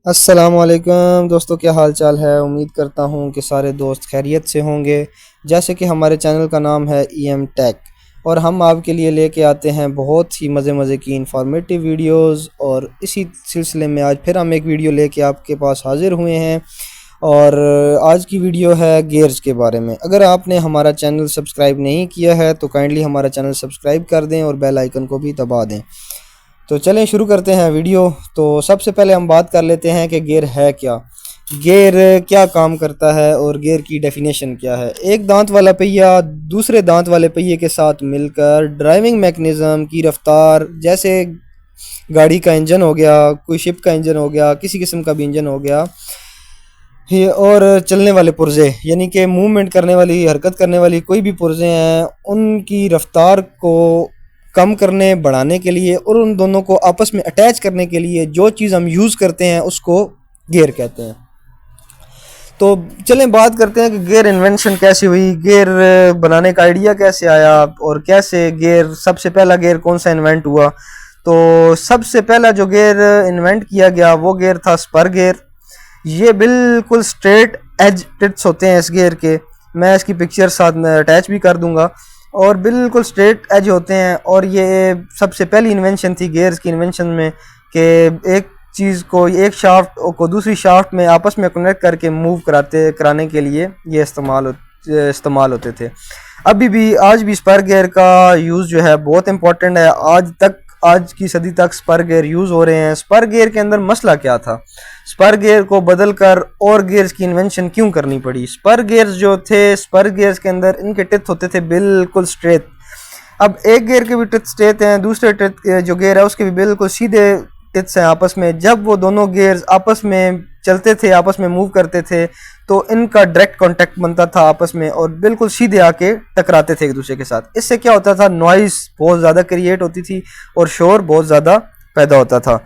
अस्सलामुअलैकुम दोस्तों, क्या हाल चाल है। उम्मीद करता हूँ कि सारे दोस्त खैरियत से होंगे। जैसे कि हमारे चैनल का नाम है EM टेक और हम आपके लिए लेके आते हैं बहुत ही मज़े मज़े की इंफॉर्मेटिव वीडियोस। और इसी सिलसिले में आज फिर हम एक वीडियो लेके आपके पास हाज़िर हुए हैं। और आज की वीडियो है गेयर्स के बारे में। अगर आपने हमारा चैनल सब्सक्राइब नहीं किया है तो काइंडली हमारा चैनल सब्सक्राइब कर दें और बेल आइकन को भी दबा दें। तो चलें शुरू करते हैं वीडियो। तो सबसे पहले हम बात कर लेते हैं कि गियर है क्या, गियर क्या काम करता है और गियर की डेफिनेशन क्या है। एक दांत वाला पहिया दूसरे दांत वाले पहिए के साथ मिलकर ड्राइविंग मैकेनिज्म की रफ्तार, जैसे गाड़ी का इंजन हो गया, कोई शिप का इंजन हो गया, किसी किस्म का भी इंजन हो गया, ये और चलने वाले पुर्जे यानी कि मूवमेंट करने वाली, हरकत करने वाली कोई भी पुर्जे हैं, उनकी रफ्तार को कम करने, बढ़ाने के लिए और उन दोनों को आपस में अटैच करने के लिए जो चीज़ हम यूज़ करते हैं उसको गियर कहते हैं। तो चलें बात करते हैं कि गियर इन्वेंशन कैसे हुई, गियर बनाने का आइडिया कैसे आया और कैसे गियर, सबसे पहला गियर कौन सा इन्वेंट हुआ। तो सबसे पहला जो गियर इन्वेंट किया गया वो गियर था स्पर गियर। ये बिल्कुल स्ट्रेट एज टिप्स होते हैं इस गियर के। मैं इसकी पिक्चर साथ में अटैच भी कर दूंगा। और बिल्कुल स्ट्रेट एज होते हैं और ये सबसे पहली इन्वेंशन थी गियर्स की इन्वेंशन में कि एक चीज़ को, एक शाफ्ट को दूसरी शाफ्ट में आपस में कनेक्ट करके मूव कराने के लिए ये इस्तेमाल होते थे। अभी भी आज भी स्पर गियर का यूज़ जो है बहुत इंपॉर्टेंट है। आज की सदी तक स्पर गियर यूज़ हो रहे हैं। स्पर गियर के अंदर मसला क्या था, स्पर गियर को बदल कर और गियर्स की इन्वेंशन क्यों करनी पड़ी। स्पर गियर्स जो थे, स्पर गियर्स के अंदर इनके टिथ होते थे बिल्कुल स्ट्रेट। अब एक गियर के भी टिथ स्ट्रेट हैं, दूसरे टिथ जो गियर है उसके भी बिल्कुल सीधे टिथ्स हैं आपस में। जब वो दोनों गियर्स आपस में चलते थे, आपस में मूव करते थे, तो इनका डायरेक्ट कांटेक्ट बनता था आपस में और बिल्कुल सीधे आके टकराते थे एक दूसरे के साथ। इससे क्या होता था, नॉइस बहुत ज़्यादा क्रिएट होती थी और शोर बहुत ज़्यादा पैदा होता था।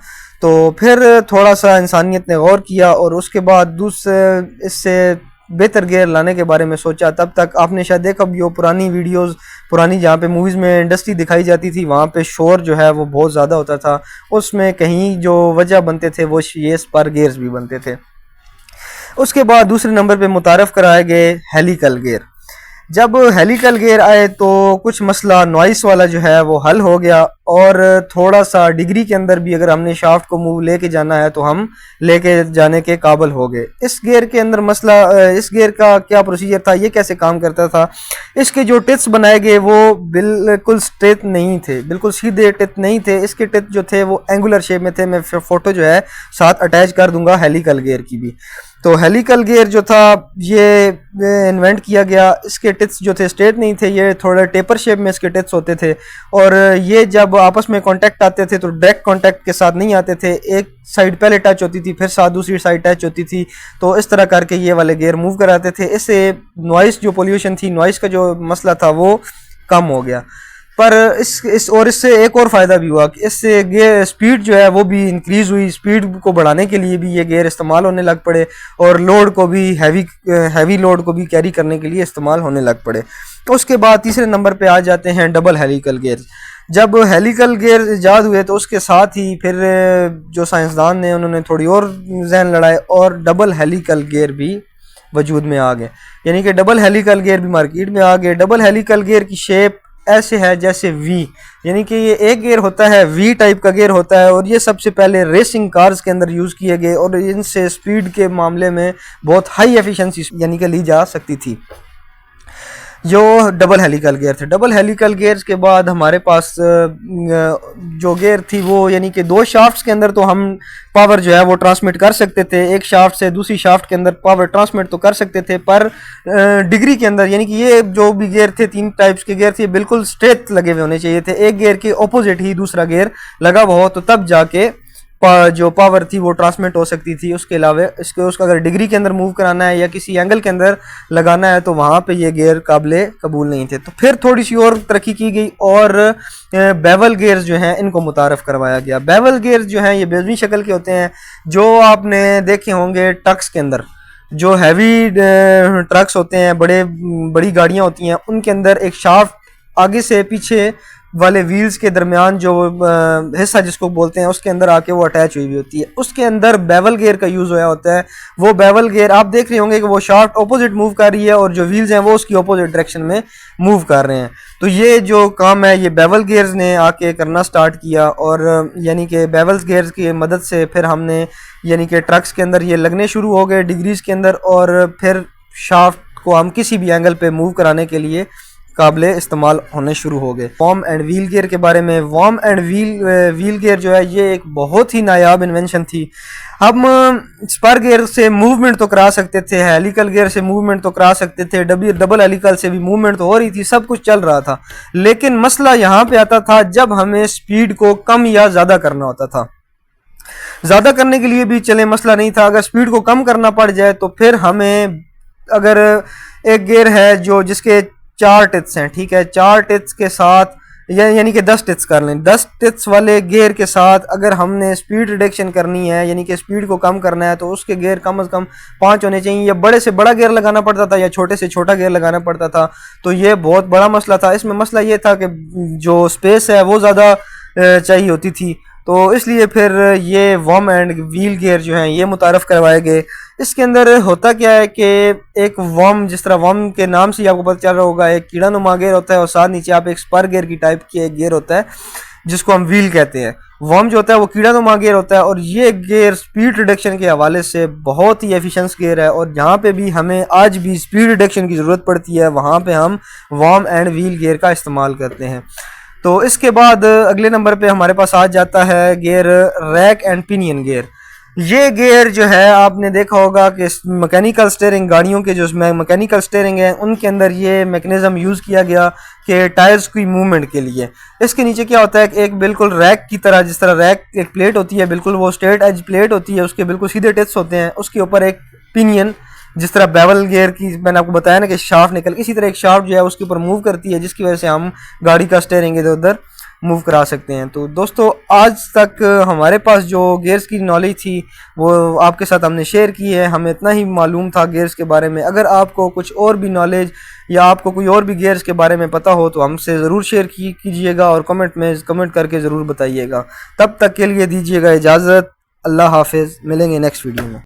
तो फिर थोड़ा सा इंसानियत ने गौर किया और उसके बाद दूसरे इससे बेहतर गियर लाने के बारे में सोचा। तब तक आपने शायद देखा भी हो पुरानी वीडियोस, पुरानी जहाँ पे मूवीज़ में इंडस्ट्री दिखाई जाती थी, वहाँ पे शोर जो है वो बहुत ज़्यादा होता था। उसमें कहीं जो वजह बनते थे वो ये स्पर गियर्स भी बनते थे। उसके बाद दूसरे नंबर पे मुतारफ़ कराए गए हेलिकल गियर। जब हेलिकल गियर आए तो कुछ मसला नॉइस वाला जो है वो हल हो गया और थोड़ा सा डिग्री के अंदर भी अगर हमने शाफ्ट को मूव लेके जाना है तो हम लेके जाने के काबिल हो गए। इस गियर के अंदर मसला, इस गियर का क्या प्रोसीजर था, ये कैसे काम करता था। इसके जो टिप्स बनाए गए वो बिल्कुल स्ट्रेट नहीं थे, बिल्कुल सीधे टिप नहीं थे। इसके टिप जो थे वो एंगुलर शेप में थे। मैं फोटो जो है साथ अटैच कर दूंगा हेलिकल गियर की भी। तो हेलिकल गियर जो था ये इन्वेंट किया गया। इसके टिप्स जो थे स्ट्रेट नहीं थे, ये थोड़ा टेपर शेप में इसके टिप्स होते थे और ये जब आपस में कांटेक्ट आते थे तो डायरेक्ट कांटेक्ट के साथ नहीं आते थे। एक साइड पहले टच होती थी, फिर साथ दूसरी साइड टच होती थी। तो इस तरह करके ये वाले गियर मूव कराते थे। इससे नॉइस जो पोल्यूशन थी, नॉइस का जो मसला था वो कम हो गया। पर इससे एक और फ़ायदा भी हुआ कि इससे गियर स्पीड जो है वो भी इंक्रीज़ हुई। स्पीड को बढ़ाने के लिए भी ये गियर इस्तेमाल होने लग पड़े और लोड को भी, हैवी लोड को भी कैरी करने के लिए इस्तेमाल होने लग पड़े। तो उसके बाद तीसरे नंबर पे आ जाते हैं डबल हेलिकल गियर। जब हेलिकल गियर ईजाद हुए तो उसके साथ ही फिर जो साइंसदान ने उन्होंने थोड़ी और जहन लड़ाए और डबल हेलिकल गियर भी वजूद में आ गए, यानी कि डबल हेलिकल गियर भी मार्केट में आ गए। डबल हेलिकल गियर की शेप ऐसे है जैसे वी, यानी कि ये एक गियर होता है, वी टाइप का गियर होता है और ये सबसे पहले रेसिंग कार्स के अंदर यूज़ किए गए और इनसे स्पीड के मामले में बहुत हाई एफिशिएंसी यानी कि ली जा सकती थी जो डबल हेलिकल गियर थे। डबल हेलिकल गियर्स के बाद हमारे पास जो गियर थी वो, यानी कि दो शाफ्ट्स के अंदर तो हम पावर जो है वो ट्रांसमिट कर सकते थे, एक शाफ्ट से दूसरी शाफ्ट के अंदर पावर ट्रांसमिट तो कर सकते थे, पर डिग्री के अंदर, यानी कि ये जो भी गियर थे, तीन टाइप्स के गियर थे, बिल्कुल स्ट्रेट लगे हुए होने चाहिए थे। एक गियर के ऑपोजिट ही दूसरा गियर लगा हुआ हो तो तब जाके जो पावर थी वो ट्रांसमिट हो सकती थी। उसके अलावा उसका अगर डिग्री के अंदर मूव कराना है या किसी एंगल के अंदर लगाना है तो वहाँ पे ये गियर काबिले कबूल नहीं थे। तो फिर थोड़ी सी और तरक्की की गई और बेवल गियर्स जो हैं इनको मुतारफ़ करवाया गया। बेवल गियर्स जो हैं ये बेलनी शक्ल के होते हैं, जो आपने देखे होंगे ट्रक्स के अंदर, जो हैवी ट्रक्स होते हैं, बड़ी गाड़ियाँ होती हैं, उनके अंदर एक शाफ्ट आगे से पीछे वाले व्हील्स के दरमियान जो हिस्सा जिसको बोलते हैं उसके अंदर आके वो अटैच हुई होती है। उसके अंदर बेवल गियर का यूज़ होया होता है। वो बेवल गियर आप देख रहे होंगे कि वो शाफ्ट ऑपोजिट मूव कर रही है और जो व्हील्स हैं वो उसकी ऑपोजिट डायरेक्शन में मूव कर रहे हैं। तो ये जो काम है ये बेवल गियर्स ने आके करना स्टार्ट किया, और यानी कि बेवल गियर्स की मदद से फिर हमने यानी कि ट्रक्स के अंदर ये लगने शुरू हो गए डिग्रीज के अंदर, और फिर शाफ्ट को हम किसी भी एंगल पे मूव कराने के लिए काबिले इस्तेमाल होने शुरू हो गए। वॉर्म एंड व्हील गियर के बारे में, वॉर्म एंड व्हील गियर जो है ये एक बहुत ही नायाब इन्वेंशन थी। हम स्पर गियर से मूवमेंट तो करा सकते थे, हेलिकल गियर से मूवमेंट तो करा सकते थे, डबल हेलिकल से भी मूवमेंट तो हो रही थी, सब कुछ चल रहा था। लेकिन मसला यहाँ पे आता था जब हमें स्पीड को कम या ज़्यादा करना होता था। ज़्यादा करने के लिए भी चले मसला नहीं था, अगर स्पीड को कम करना पड़ जाए तो फिर हमें, अगर एक गियर है जो जिसके 4 टिथ्स हैं, ठीक है, 4 टिथ्स के साथ यानी कि 10 टिथ्स कर लें, 10 टिथ्स वाले गियर के साथ अगर हमने स्पीड रिडक्शन करनी है यानी कि स्पीड को कम करना है तो उसके गियर कम से कम 5 होने चाहिए, या बड़े से बड़ा गियर लगाना पड़ता था या छोटे से छोटा गियर लगाना पड़ता था। तो ये बहुत बड़ा मसला था। इसमें मसला ये था कि जो स्पेस है वो ज़्यादा चाहिए होती थी, तो इसलिए फिर ये वॉर्म एंड व्हील गियर जो हैं ये मुतारफ़ करवाए गए। इसके अंदर होता क्या है कि एक वॉर्म, जिस तरह वॉर्म के नाम से ही आपको पता चल रहा होगा, एक कीड़ा नुमा गियर होता है और साथ नीचे आप एक स्पर गियर की टाइप की एक गियर होता है जिसको हम व्हील कहते हैं। वॉर्म जो होता है वो कीड़ा नुमा गियर होता है, और ये गियर स्पीड रिडक्शन के हवाले से बहुत ही एफिशिएंट गियर है, और जहाँ पे भी हमें आज भी स्पीड रिडक्शन की ज़रूरत पड़ती है वहाँ पे हम वॉर्म एंड व्हील गियर का इस्तेमाल करते हैं। तो इसके बाद अगले नंबर पे हमारे पास आ जाता है gear rack and pinion gear. ये गियर जो है आपने देखा होगा कि मैकेनिकल स्टीयरिंग, गाड़ियों के जो मैकेनिकल स्टीयरिंग है उनके अंदर ये मैकेनिज्म यूज़ किया गया कि टायर्स की मूवमेंट के लिए। इसके नीचे क्या होता है कि एक बिल्कुल रैक की तरह, जिस तरह रैक एक प्लेट होती है, बिल्कुल वो स्ट्रेट एज प्लेट होती है, उसके बिल्कुल सीधे टिप्स होते हैं, उसके ऊपर एक पिनियन, जिस तरह बेवल गियर की मैंने आपको बताया ना कि शाफ्ट निकल, इसी तरह एक शाफ्ट जो है उसके ऊपर मूव करती है, जिसकी वजह से हम गाड़ी का स्टीयरिंग इधर उधर मूव करा सकते हैं। तो दोस्तों आज तक हमारे पास जो गियर्स की नॉलेज थी वो आपके साथ हमने शेयर की है। हमें इतना ही मालूम था गियर्स के बारे में। अगर आपको कुछ और भी नॉलेज या आपको कोई और भी गियर्स के बारे में पता हो तो हमसे ज़रूर शेयर कीजिएगा और कमेंट करके ज़रूर बताइएगा। तब तक के लिए दीजिएगा इजाज़त। अल्लाह हाफिज़, मिलेंगे नेक्स्ट वीडियो में।